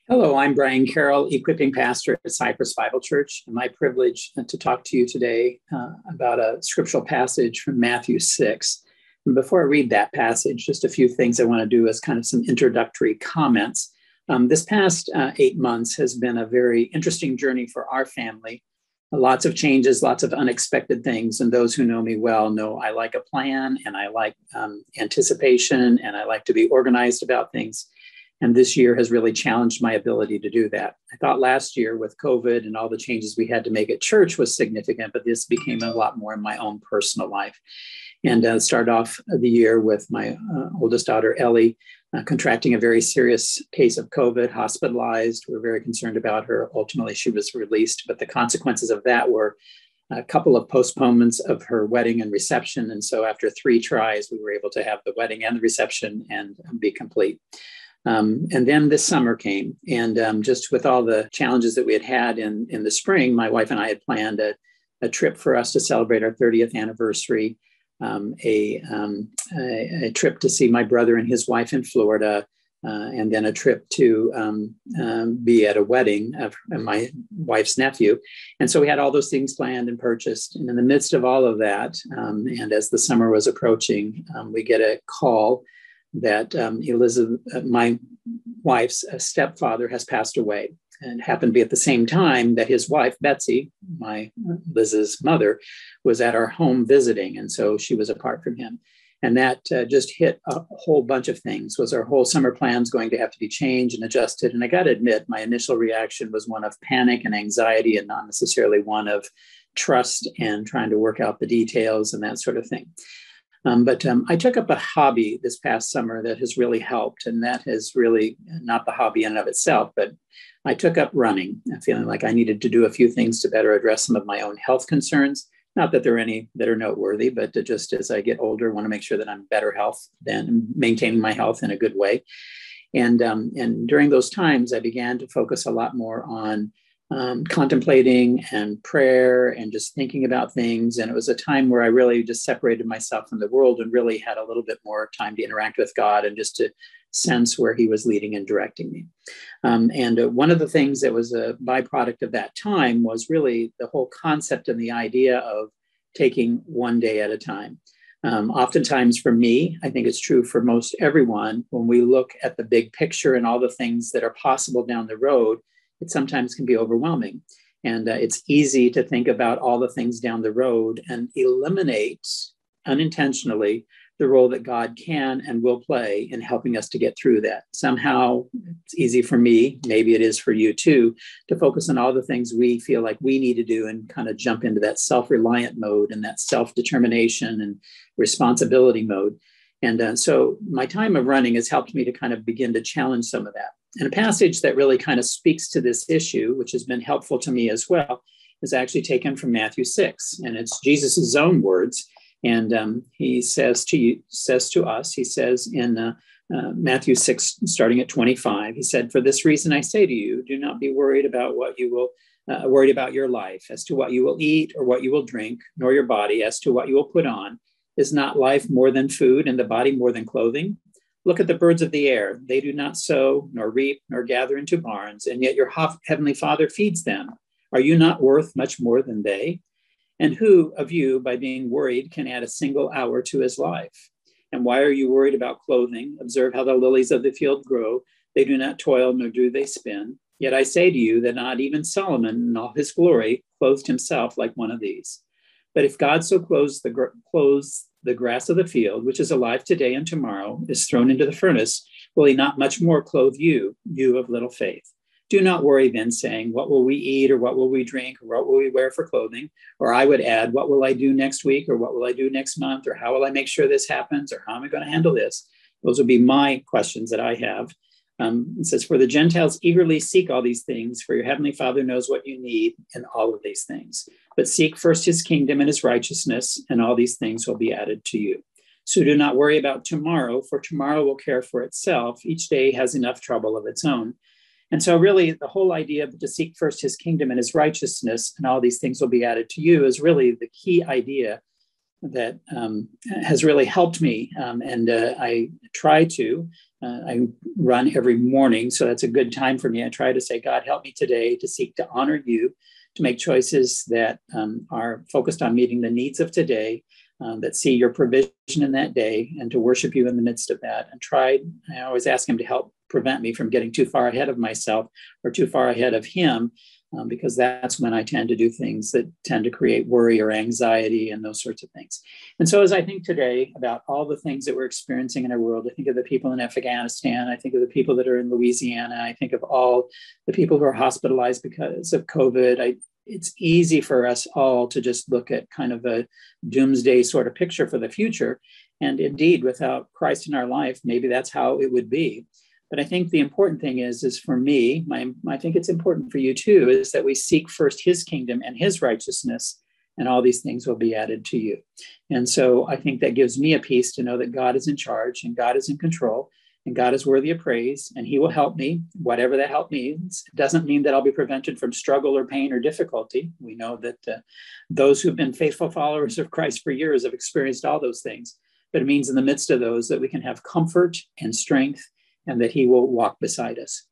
Hello, I'm Brian Carroll, equipping pastor at Cypress Bible Church. And my privilege to talk to you today about a scriptural passage from Matthew 6. And before I read that passage, just a few things I want to do as kind of some introductory comments. This past 8 months has been a very interesting journey for our family. Lots of changes, lots of unexpected things. And those who know me well know I like a plan and I like anticipation and I like to be organized about things. And this year has really challenged my ability to do that. I thought last year with COVID and all the changes we had to make at church was significant, but this became a lot more in my own personal life. And started off the year with my oldest daughter, Ellie, contracting a very serious case of COVID, hospitalized. We were very concerned about her. Ultimately, she was released, but the consequences of that were a couple of postponements of her wedding and reception. And so after 3 tries, we were able to have the wedding and the reception and be complete. And then this summer came, and just with all the challenges that we had in the spring, my wife and I had planned a trip for us to celebrate our 30th anniversary, a trip to see my brother and his wife in Florida, and then a trip to be at a wedding of my wife's nephew. And so we had all those things planned and purchased. And in the midst of all of that, and as the summer was approaching, we get a call that Elizabeth, my wife's stepfather, has passed away. And it happened to be at the same time that his wife, Betsy, Liz's mother, was at our home visiting. And so she was apart from him. And that just hit a whole bunch of things. Was our whole summer plans going to have to be changed and adjusted? And I got to admit, my initial reaction was one of panic and anxiety and not necessarily one of trust and trying to work out the details and that sort of thing. But I took up a hobby this past summer that has really helped. And that is really not the hobby in and of itself, but I took up running, feeling like I needed to do a few things to better address some of my own health concerns. Not that there are any that are noteworthy, but just as I get older, I want to make sure that I'm better health than maintaining my health in a good way. And during those times, I began to focus a lot more on contemplating and prayer and just thinking about things. And it was a time where I really just separated myself from the world and really had a little bit more time to interact with God and just to sense where he was leading and directing me. And one of the things that was a byproduct of that time was really the whole concept and the idea of taking one day at a time. Oftentimes for me, I think it's true for most everyone, when we look at the big picture and all the things that are possible down the road, it sometimes can be overwhelming. And it's easy to think about all the things down the road and eliminate unintentionally the role that God can and will play in helping us to get through that. Somehow it's easy for me, maybe it is for you too, to focus on all the things we feel like we need to do and kind of jump into that self-reliant mode and that self-determination and responsibility mode. And so my time of running has helped me to kind of begin to challenge some of that. And a passage that really kind of speaks to this issue, which has been helpful to me as well, is actually taken from Matthew 6. And it's Jesus' own words. And he says to us, he says in Matthew 6, starting at 25, he said, "For this reason I say to you, do not be worried about what you will, worried about your life as to what you will eat or what you will drink, nor your body as to what you will put on. Is not life more than food and the body more than clothing? Look at the birds of the air. They do not sow, nor reap, nor gather into barns, and yet your heavenly Father feeds them. Are you not worth much more than they? And who of you, by being worried, can add a single hour to his life? And why are you worried about clothing? Observe how the lilies of the field grow. They do not toil, nor do they spin. Yet I say to you that not even Solomon in all his glory clothed himself like one of these. But if God so clothes the grass of the field, which is alive today and tomorrow, is thrown into the furnace, will he not much more clothe you, you of little faith? Do not worry then, saying, what will we eat, or what will we drink, or what will we wear for clothing? Or I would add, what will I do next week, or what will I do next month, or how will I make sure this happens, or how am I going to handle this? Those would be my questions that I have. It says, for the Gentiles eagerly seek all these things, for your heavenly Father knows what you need in all of these things. But seek first his kingdom and his righteousness, and all these things will be added to you. So do not worry about tomorrow, for tomorrow will care for itself. Each day has enough trouble of its own. And so really the whole idea of to seek first his kingdom and his righteousness, and all these things will be added to you, is really the key idea that has really helped me. And I try to. I run every morning, so that's a good time for me. I try to say, God, help me today to seek to honor you, to make choices that are focused on meeting the needs of today, that see your provision in that day, and to worship you in the midst of that. And I always ask him to help prevent me from getting too far ahead of myself or too far ahead of him, because that's when I tend to do things that tend to create worry or anxiety and those sorts of things. And so as I think today about all the things that we're experiencing in our world, I think of the people in Afghanistan, I think of the people that are in Louisiana, I think of all the people who are hospitalized because of COVID. It's easy for us all to just look at kind of a doomsday sort of picture for the future. And indeed, without Christ in our life, maybe that's how it would be. But I think the important thing is for me, I think it's important for you too, is that we seek first his kingdom and his righteousness, and all these things will be added to you. And so I think that gives me a peace to know that God is in charge and God is in control and God is worthy of praise, and he will help me, whatever that help means. It doesn't mean that I'll be prevented from struggle or pain or difficulty. We know that those who've been faithful followers of Christ for years have experienced all those things. But it means in the midst of those that we can have comfort and strength, and that he will walk beside us.